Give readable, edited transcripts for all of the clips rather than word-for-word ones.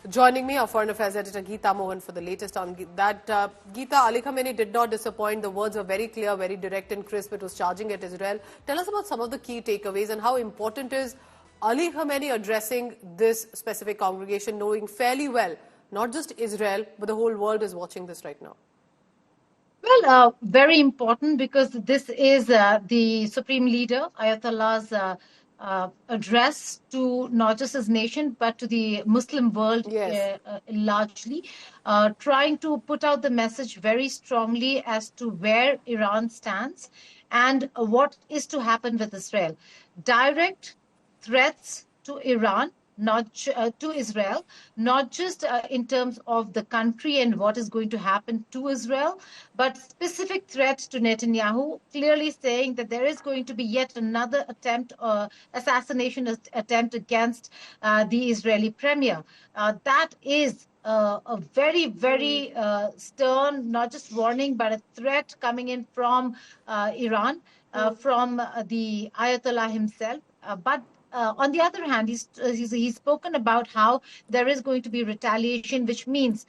Joining me, our Foreign Affairs Editor Geeta Mohan for the latest on that. Geeta, Ali Khamenei did not disappoint. The words were very clear, very direct and crisp. It was charging at Israel. Tell us about some of the key takeaways and how important is Ali Khamenei addressing this specific congregation, knowing fairly well, not just Israel, but the whole world is watching this right now. Well, very important because this is the Supreme Leader, Ayatollah's address to not just his nation, but to the Muslim world largely, trying to put out the message very strongly as to where Iran stands and what is to happen with Israel. Direct threats to Iran, not to Israel, not just in terms of the country and what is going to happen to Israel, but specific threats to Netanyahu, clearly saying that there is going to be yet another attempt, assassination attempt against the Israeli premier. That is a very, very stern, not just warning, but a threat coming in from Iran, from the Ayatollah himself. But on the other hand, he's spoken about how there is going to be retaliation, which means,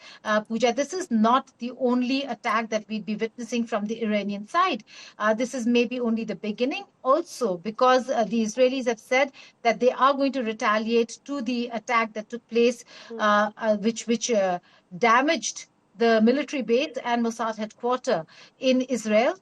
Pooja, this is not the only attack that we'd be witnessing from the Iranian side. This is maybe only the beginning also, because the Israelis have said that they are going to retaliate to the attack that took place, which damaged the military base and Mossad headquarters in Israel.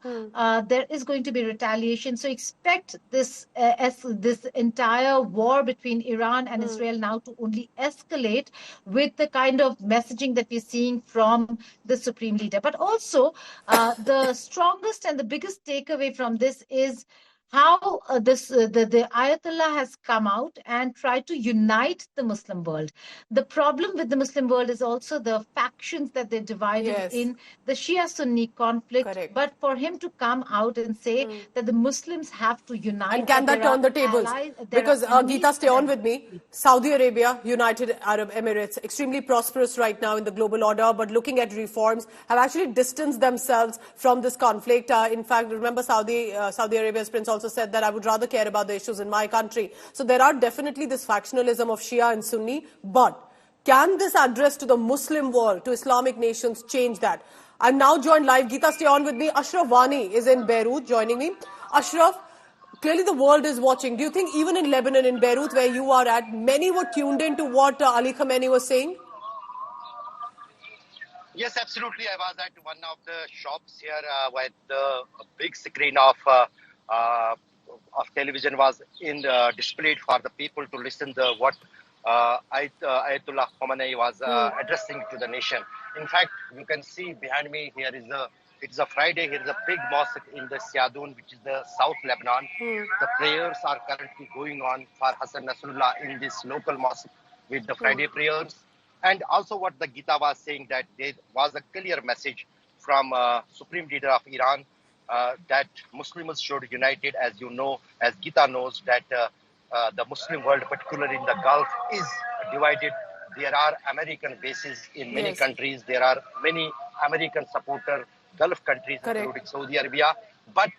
There is going to be retaliation. So expect this this entire war between Iran and Israel now to only escalate with the kind of messaging that we're seeing from the Supreme Leader. But also, the strongest and the biggest takeaway from this is how the Ayatollah has come out and tried to unite the Muslim world. The problem with the Muslim world is also the factions that they divided in the Shia-Sunni conflict. Correct. But for him to come out and say that the Muslims have to unite. And can that turn the tables? Because, Geeta, stay on with me. Saudi Arabia, United Arab Emirates, extremely prosperous right now in the global order, but looking at reforms, have actually distanced themselves from this conflict. In fact, remember Saudi Arabia's prince also said that I would rather care about the issues in my country. So there are definitely this factionalism of Shia and Sunni, but can this address to the Muslim world, to Islamic nations, change that? I'm now joined live. Geeta, stay on with me. Ashraf Wani is in Beirut joining me. Ashraf, clearly the world is watching. Do you think even in Lebanon, in Beirut, where you are at, many were tuned in to what Ali Khamenei was saying? Yes, absolutely. I was at one of the shops here where the big screen of television was displayed for the people to listen to what Ayatollah Khamenei was addressing to the nation. In fact, you can see behind me here is it's a Friday. Here is a big mosque in the Siadun, which is the South Lebanon. The prayers are currently going on for Hassan Nasrallah in this local mosque with the Friday prayers. And also what the Geeta was saying, that there was a clear message from Supreme Leader of Iran that Muslims should unite it. As you know, as Geeta knows, that the Muslim world, particularly in the Gulf, is divided. There are American bases in many countries. There are many American supporter Gulf countries, including Saudi Arabia. But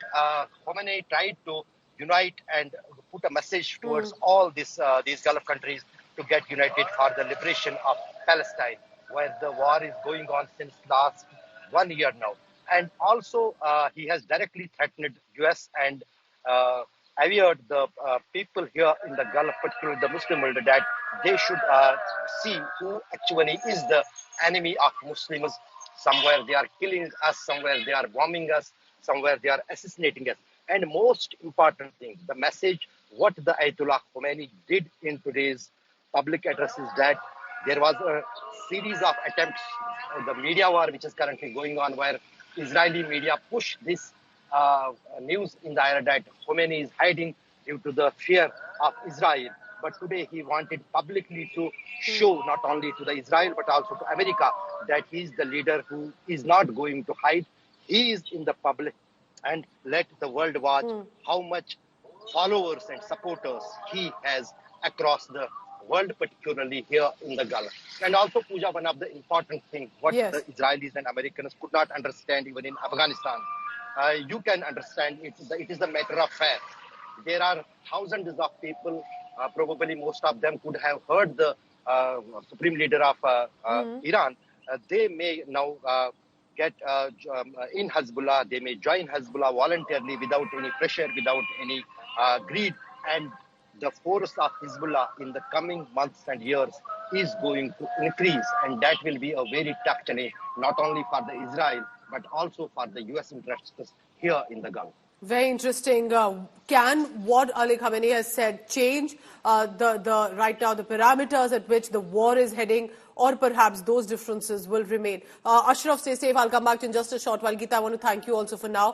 Khamenei tried to unite and put a message towards all these Gulf countries to get united for the liberation of Palestine, where the war is going on since last 1 year now. And also, he has directly threatened US and averred the people here in the Gulf, particularly the Muslim world, that they should see who actually is the enemy of Muslims. Somewhere they are killing us, somewhere they are bombing us, somewhere they are assassinating us. And most important thing, the message, what the Ayatollah Khamenei did in today's public address is that there was a series of attempts, the media war which is currently going on, where Israeli media push this news in the air that Khomeini is hiding due to the fear of Israel. But today he wanted publicly to show not only to the Israel but also to America that he is the leader who is not going to hide. He is in the public, and let the world watch how much followers and supporters he has across the world, particularly here in the Gulf. And also, Pooja, one of the important things, what the Israelis and Americans could not understand even in Afghanistan, you can understand it is a matter of fact. There are thousands of people, probably most of them could have heard the supreme leader of Iran, they may now get in Hezbollah. They may join Hezbollah voluntarily without any pressure, without any greed. And the force of Hezbollah in the coming months and years is going to increase. And that will be a very tough challenge, not only for the Israel, but also for the US interests here in the Gulf. Very interesting. Can what Ali Khamenei has said change right now the parameters at which the war is heading, or perhaps those differences will remain? Ashraf, stay safe. I'll come back to you in just a short while. Geeta, I want to thank you also for now.